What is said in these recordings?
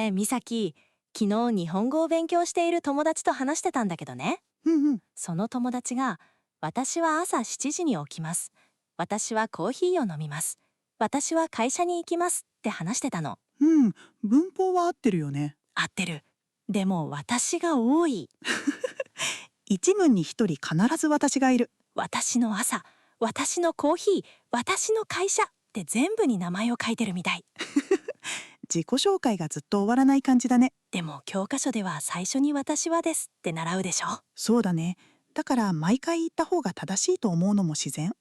ねえ、美咲、昨日日本語を勉強している友達と話してたんだけどね。その友達が、私は朝7時に起きます。私はコーヒーを飲みます。私は会社に行きますって話してたの。文法は合ってるよね。合ってる。でも私が多い。一文に一人必ず私がいる。私の朝、私のコーヒー、私の会社って全部に名前を書いてるみたい。自己紹介がずっと終わらない感じだね。でも教科書では最初に私はですって習うでしょ。そうだね。だから毎回言った方が正しいと思うのも自然。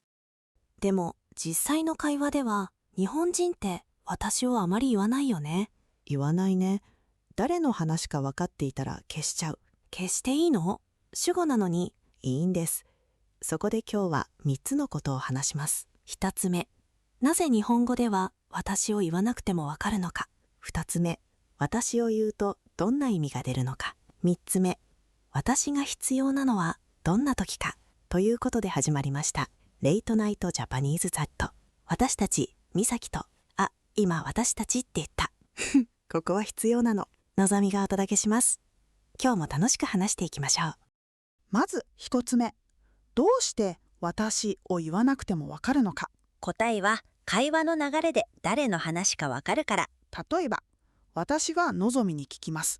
でも実際の会話では日本人って私をあまり言わないよね。言わないね。誰の話か分かっていたら消しちゃう。決していいの？主語なのに。いいんです。そこで今日は3つのことを話します。1つ目、なぜ日本語では私を言わなくてもわかるのか。2つ目、私を言うとどんな意味が出るのか。3つ目、私が必要なのはどんな時か。ということで始まりましたレイトナイトジャパニーズチャット。私たち、美咲と、今私たちって言った。ここは必要なの。のぞみがお届けします。今日も楽しく話していきましょう。まず一つ目、どうして私を言わなくてもわかるのか。答えは会話の流れで誰の話かわかるから。例えば、私がのぞみに聞きます。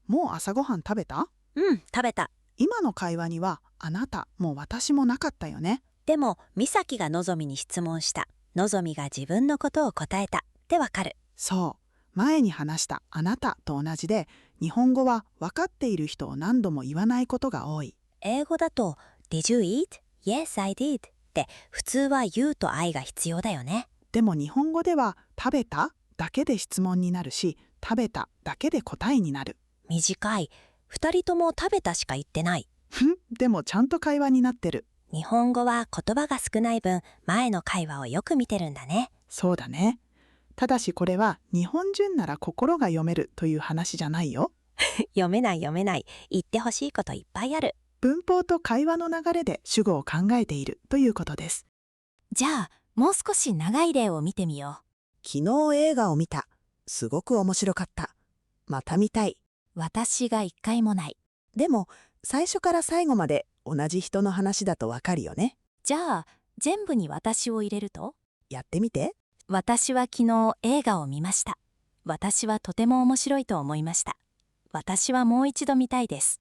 もう朝ごはん食べた？食べた。今の会話にはあなたも私もなかったよね。でも美咲がのぞみに質問した。のぞみが自分のことを答えたってわかる。そう、前に話したあなたと同じで、日本語は分かっている人を何度も言わないことが多い。英語だと Did you eat? Yes, I did って普通は You と I が必要だよね。でも日本語では食べただけで質問になるし、食べただけで答えになる。短い。2人とも食べたしか言ってない。でもちゃんと会話になってる。日本語は言葉が少ない分、前の会話をよく見てるんだね。そうだね。ただしこれは日本人なら心が読めるという話じゃないよ。読めない。言ってほしいこといっぱいある。文法と会話の流れで主語を考えているということです。じゃあ、もう少し長い例を見てみよ昨日映画を見た。すごく面白かった。また見たい。う。私が一回もない。でも最初から最後まで同じ人の話だとわかるよね。じゃあ、全部に私を入れると？やってみて。私は昨日映画を見ました。私はとても面白いと思いました。私はもう一度見たいです。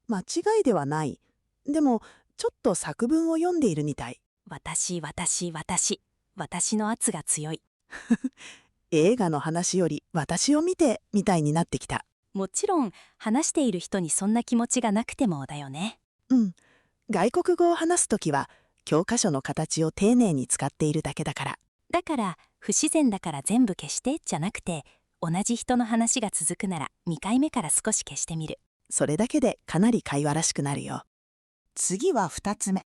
間違いではない。でもちょっと作文を読んでいるみたい。私の圧が強い。映画の話より私を見てみたいになってきた。もちろん、話している人にそんな気持ちがなくてもだよね。外国語を話すときは教科書の形を丁寧に使っているだけだから。だから、不自然だから全部消してじゃなくて、同じ人の話が続くなら2回目から少し消してみる。それだけでかなり会話らしくなるよ。次は2つ目。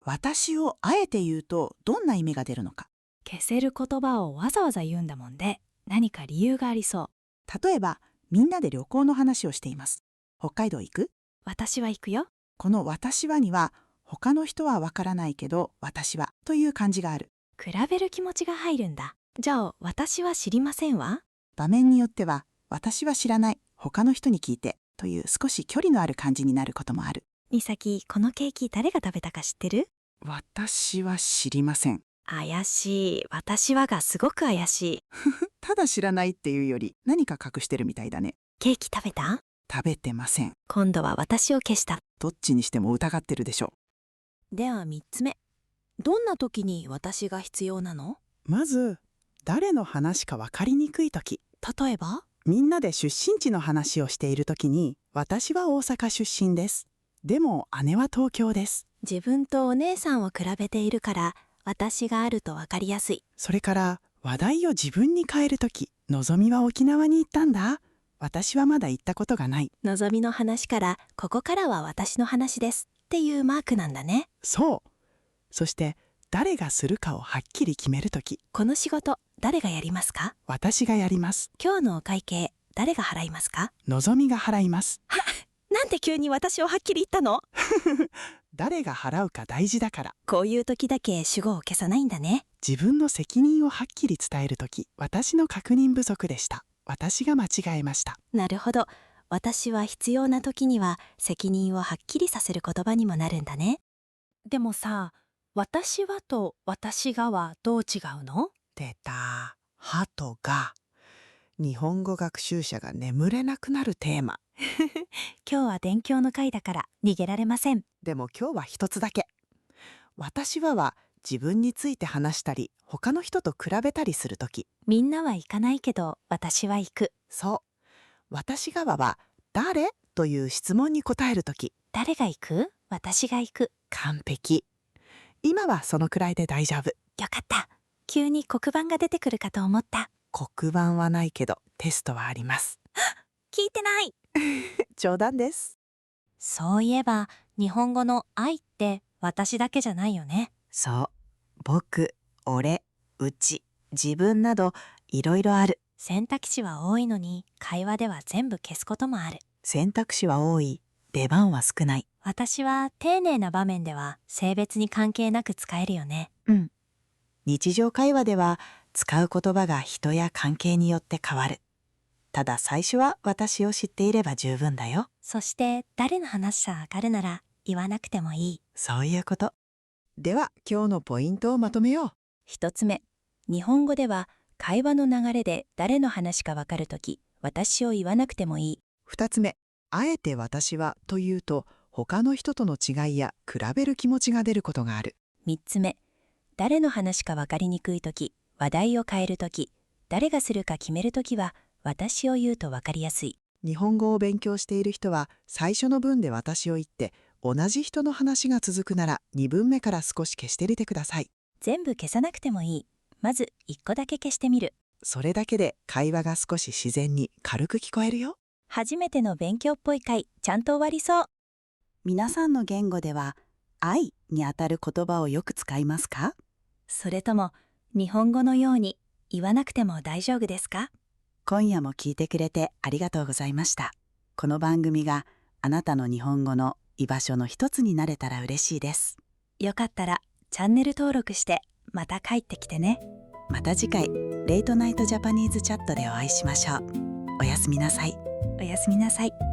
私をあえて言うとどんな意味が出るのか。消せる言葉をわざわざ言うんだもんで、何か理由がありそう。例えば、みんなで旅行の話をしています。北海道行く？私は行くよ。この私はには、他の人はわからないけど私はという漢字がある。比べる気持ちが入るんだ。じゃあ、私は知りませんわ。場面によっては、私は知らない、他の人に聞いてという少し距離のある感じになることもある。美咲、このケーキ誰が食べたか知ってる？私は知りません。怪しい。私はがすごく怪しい。ただ知らないっていうより何か隠してるみたいだね。ケーキ食べた？食べてません。今度は私を消した。どっちにしても疑ってるでしょでは3つ目。どんな時に私が必要なの？う。まず、誰の話か分かりにくい時。例えば？みんなで出身地の話をしている時に、私は大阪出身です。でも姉は東京です。自分とお姉さんを比べているから、私があると分かりやすい。それから話題を自分に変えるとき、のぞみは沖縄に行ったんだ。私はまだ行ったことがない。のぞみの話から、ここからは私の話ですっていうマークなんだね。そう。そして誰がするかをはっきり決めるとき、この仕事、誰がやりますか？私がやります。今日のお会計、誰が払いますか？のぞみが払います。なんで急に私をはっきり言ったの？誰が払うか大事だから。こういう時だけ主語を消さないんだね。自分の責任をはっきり伝えるとき、私の確認不足でした。私が間違えました。なるほど。私は必要な時には責任をはっきりさせる言葉にもなるんだね。でもさ、私はと私がはどう違うの？出た。はとが。日本語学習者が眠れなくなるテーマ。今日は勉強の回だから逃げられません。でも今日は一つだけ。私は自分について話したり、他の人と比べたりするとき。みんなは行かないけど私は行く。そう。私側は誰という質問に答えるとき。誰が行く？私が行く。完璧。今はそのくらいで大丈夫。よかった。急に黒板が出てくるかと思った。黒板はないけどテストはあります。聞いてない。冗談です。そういえば日本語の愛って私だけじゃないよね。そう。僕、俺、うち、自分などいろいろある。選択肢は多いのに会話では全部消すこともある。選択肢は多い。出番は少ない。私は丁寧な場面では性別に関係なく使えるよね。うん。日常会話では使う言葉が人や関係によって変わる。ただ最初は私を知っていれば十分だよ。そして誰の話かわかるなら言わなくてもいい。そういうこと。では今日のポイントをまとめよう。一つ目、日本語では会話の流れで誰の話かわかるとき、私を言わなくてもいい。二つ目、あえて私はというと他の人との違いや比べる気持ちが出ることがある。三つ目、誰の話かわかりにくいとき、話題を変えるとき、誰がするか決めるときは、私を言うとわかりやすい。日本語を勉強している人は最初の文で私を言って同じ人の話が続くなら2文目から少し消してみてください。全部消さなくてもいい。まず1個だけ消してみる。それだけで会話が少し自然に軽く聞こえるよ。初めての勉強っぽい回、ちゃんと終わりそう。皆さんの言語では愛にあたる言葉をよく使いますか？それとも、日本語のように言わなくても大丈夫ですか？今夜も聞いてくれてありがとうございました。この番組があなたの日本語の居場所の一つになれたら嬉しいです。よかったらチャンネル登録してまた帰ってきてね。また次回レイトナイトジャパニーズチャットでお会いしましょう。おやすみなさい。おやすみなさい。